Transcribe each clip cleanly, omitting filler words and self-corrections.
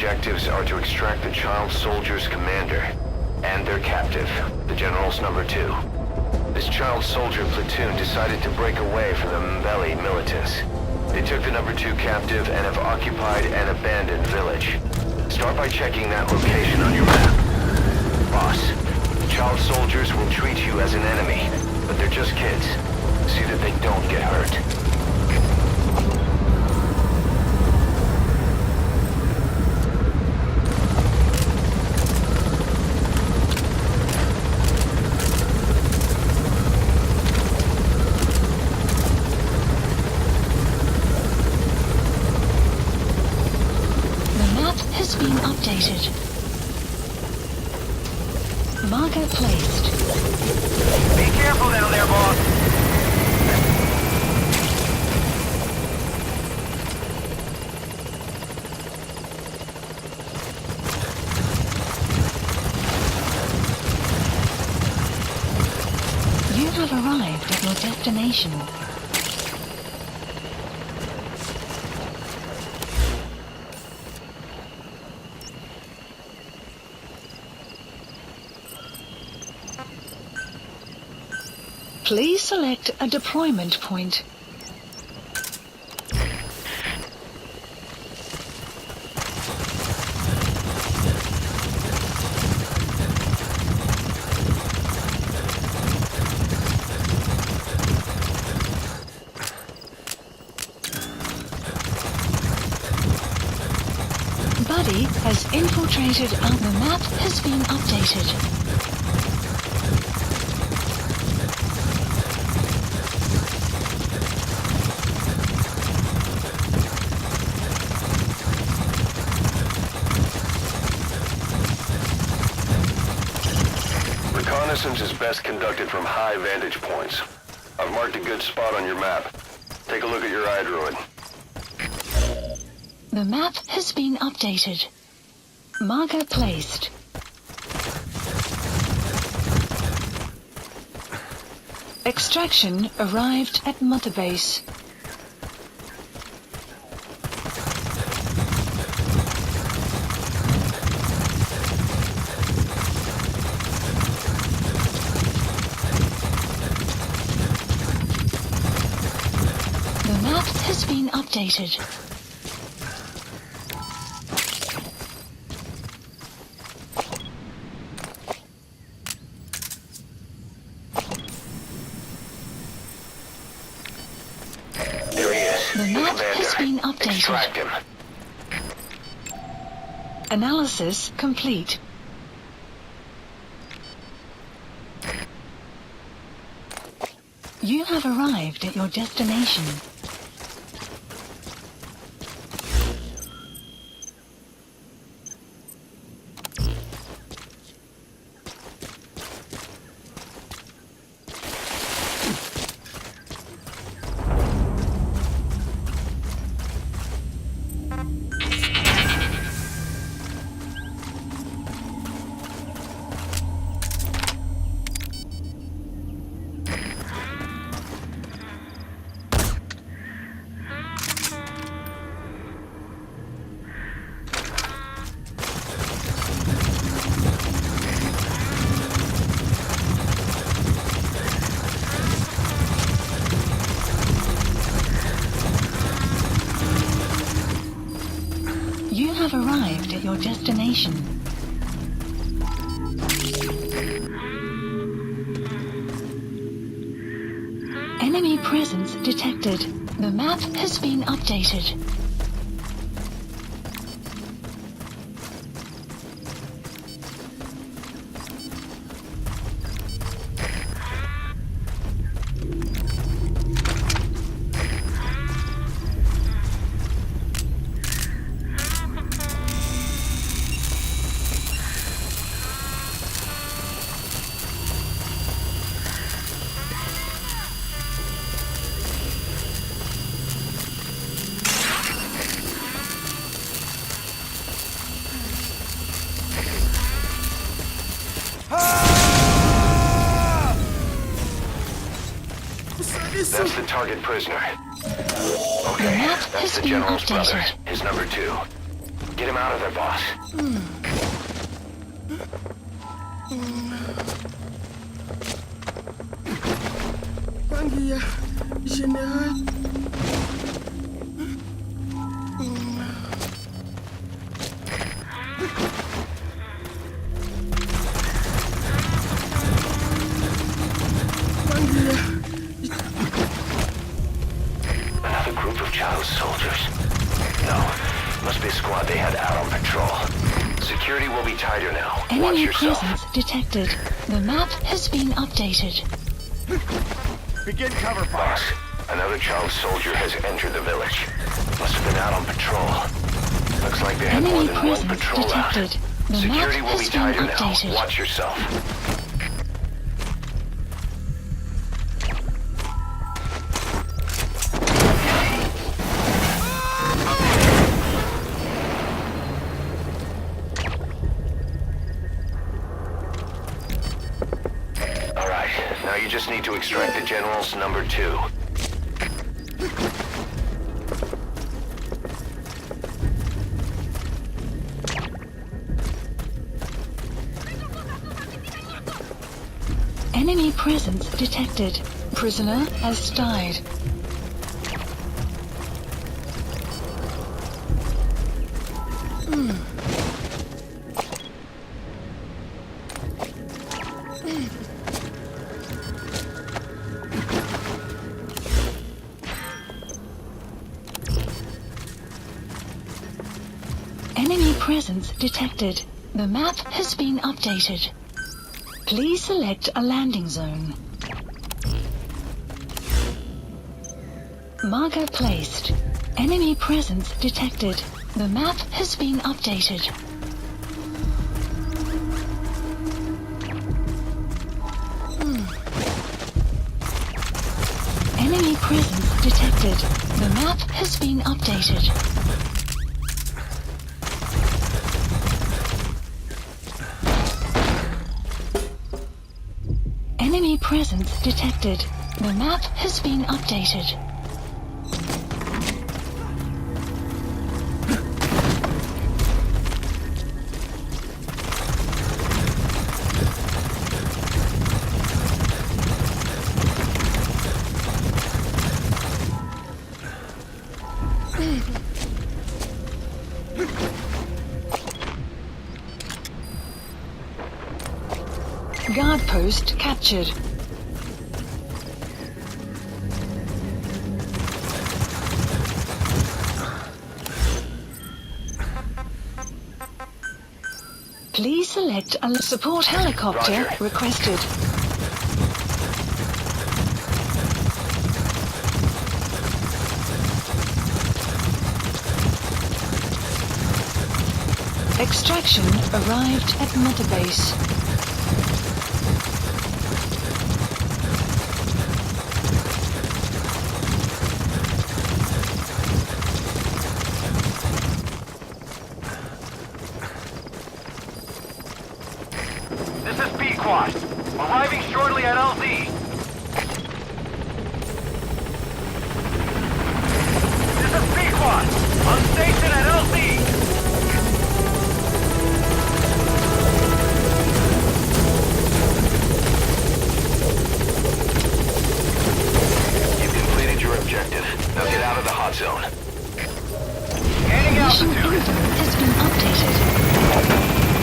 objectives are to extract the child soldier's commander and their captive, the General's #2. This child soldier platoon decided to break away from the Mbeli militants. They took the #2 captive and have occupied an abandoned village. Start by checking that location on your map. Boss, the child soldiers will treat you as an enemy, but they're just kids. See that they don't get hurt. Being updated. Marker placed. Be careful down there, boss. You have arrived at your destination. Please select a deployment point. Buddy has infiltrated and the map has been updated. Reconnaissance is best conducted from high vantage points. I've marked a good spot on your map. Take a look at your iDroid. The map has been updated. Marker placed. Extraction arrived at Mother Base. The map has been updated. There he is. The map has been Extract updated. him. Analysis complete. You have arrived at your destination. You have arrived at your destination. Enemy presence detected. The map has been updated. That's the target prisoner. The Okay, map that's has the been General's brother, updated. his #2. Get him out of there, boss. Bangia, General. Another group of child soldiers. No, must be a squad they had out on patrol. Security will be tighter now. Watch Enemy yourself. presence detected. The map has been updated. Begin cover fire. Boss, another child soldier has entered the village. Must have been out on patrol. Looks like they had more Enemy than one presence patrol out. detected. The Security map will be has been tighter now. updated. Watch yourself. All right, now you just need to extract the General's number 2. Enemy presence detected. Prisoner has died. Enemy presence detected. The map has been updated. Please select a landing zone. Marker placed. Enemy presence detected. The map has been updated. Enemy presence detected. The map has been updated. Enemy presence detected. The map has been updated. Guard post captured. Please select a support helicopter Roger. requested. Extraction arrived at Mother Base. This is Pequod. Arriving shortly at LZ. This is Pequod. On station at LZ. You've completed your objective. Now get out of the hot zone. Gaining Mission altitude. info has been updated.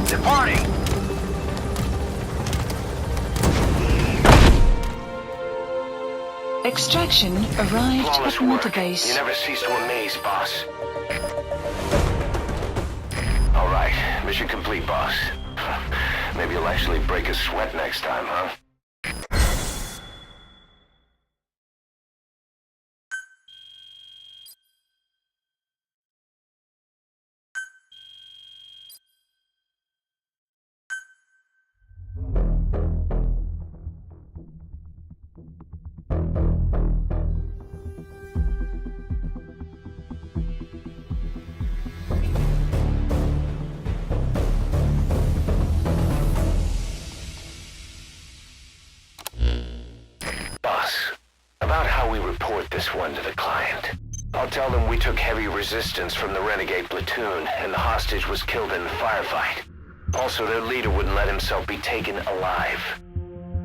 Departing. Extraction arrived Flawless at Mother work. Base. You never cease to amaze, boss. All right, mission complete, boss. Maybe you'll actually break a sweat next time, huh? this one to the client. I'll tell them we took heavy resistance from the renegade platoon, and the hostage was killed in the firefight. Also, their leader wouldn't let himself be taken alive.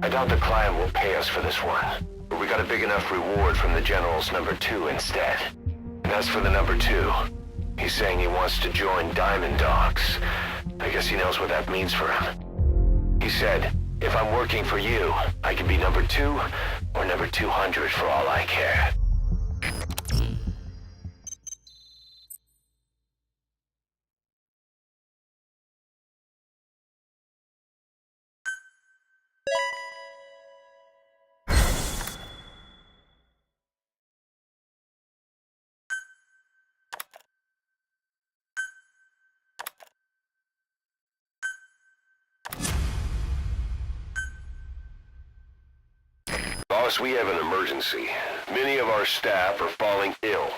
I doubt the client will pay us for this one, but we got a big enough reward from the General's number 2 instead. And as for the number 2, he's saying he wants to join Diamond Dogs. I guess he knows what that means for him. He said, if I'm working for you, I can be number 2 or number 200 for all I care. Boss, we have an emergency. Many of our staff are falling ill.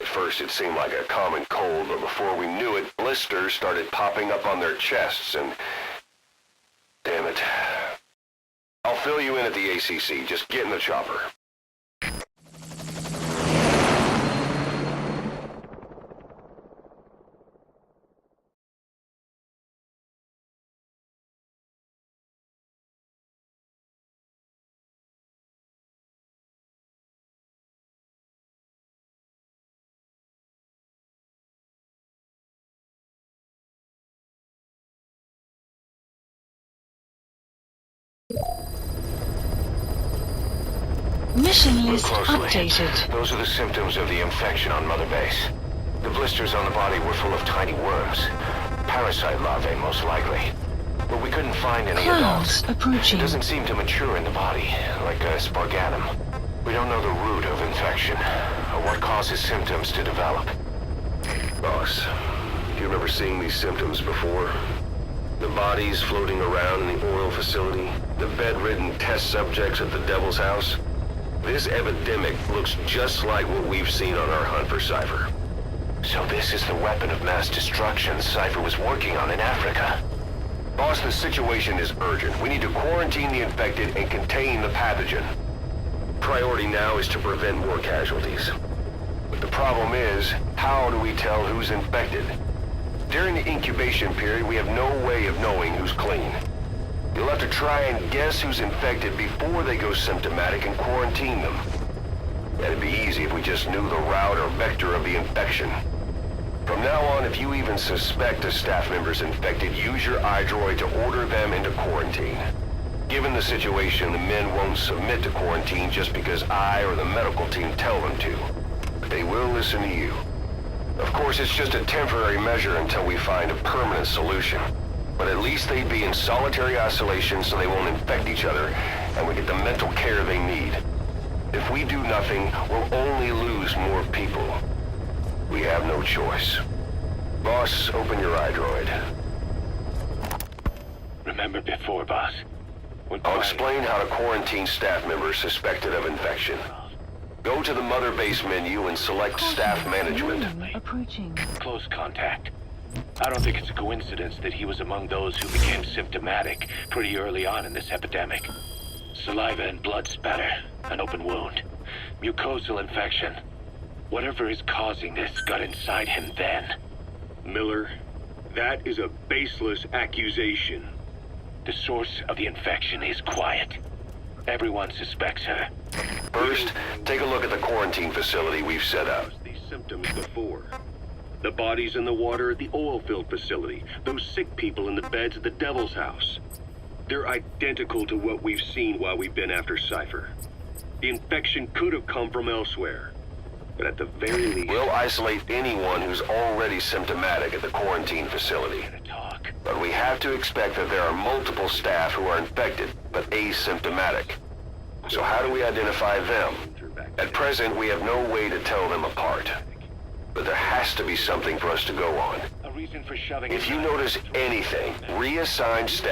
At first it seemed like a common cold, but before we knew it, blisters started popping up on their chests and... Damn it. I'll fill you in at the ACC. Just get in the chopper. Mission Look list closely. updated. Those are the symptoms of the infection on Mother Base. The blisters on the body were full of tiny worms. Parasite larvae, most likely. But we couldn't find any Clouds adults. It approaching. doesn't seem to mature in the body, like a spargatum. We don't know the root of infection, or what causes symptoms to develop. Boss, do you remember seeing these symptoms before? The bodies floating around in the oil facility, the bedridden test subjects at the Devil's House. This epidemic looks just like what we've seen on our hunt for Cypher. So this is the weapon of mass destruction Cypher was working on in Africa. Boss, the situation is urgent. We need to quarantine the infected and contain the pathogen. Priority now is to prevent more casualties. But the problem is, how do we tell who's infected? During the incubation period, we have no way of knowing who's clean. You'll have to try and guess who's infected before they go symptomatic and quarantine them. That'd be easy if we just knew the route or vector of the infection. From now on, if you even suspect a staff member's infected, use your iDroid to order them into quarantine. Given the situation, the men won't submit to quarantine just because I or the medical team tell them to. But they will listen to you. Of course, it's just a temporary measure until we find a permanent solution. But at least they'd be in solitary isolation so they won't infect each other, and we get the mental care they need. If we do nothing, we'll only lose more people. We have no choice. Boss, open your iDroid. Remember before, boss? I'll explain how to quarantine staff members suspected of infection. Go to the Mother Base menu and select Staff Management. Approaching. Close contact. I don't think it's a coincidence that he was among those who became symptomatic pretty early on in this epidemic. Saliva and blood spatter, an open wound, mucosal infection. Whatever is causing this got inside him then. Miller, that is a baseless accusation. The source of the infection is quiet. Everyone suspects her. First, take a look at the quarantine facility we've set up. These symptoms before. The bodies in the water at the oil-filled facility. Those sick people in the beds at the Devil's House. They're identical to what we've seen while we've been after Cypher. The infection could have come from elsewhere. But at the very least... We'll isolate anyone who's already symptomatic at the quarantine facility. Talk. But we have to expect that there are multiple staff who are infected, but asymptomatic. So how do we identify them? At present, we have no way to tell them apart. But there has to be something for us to go on. A reason for shoving If you notice anything, reassign staff.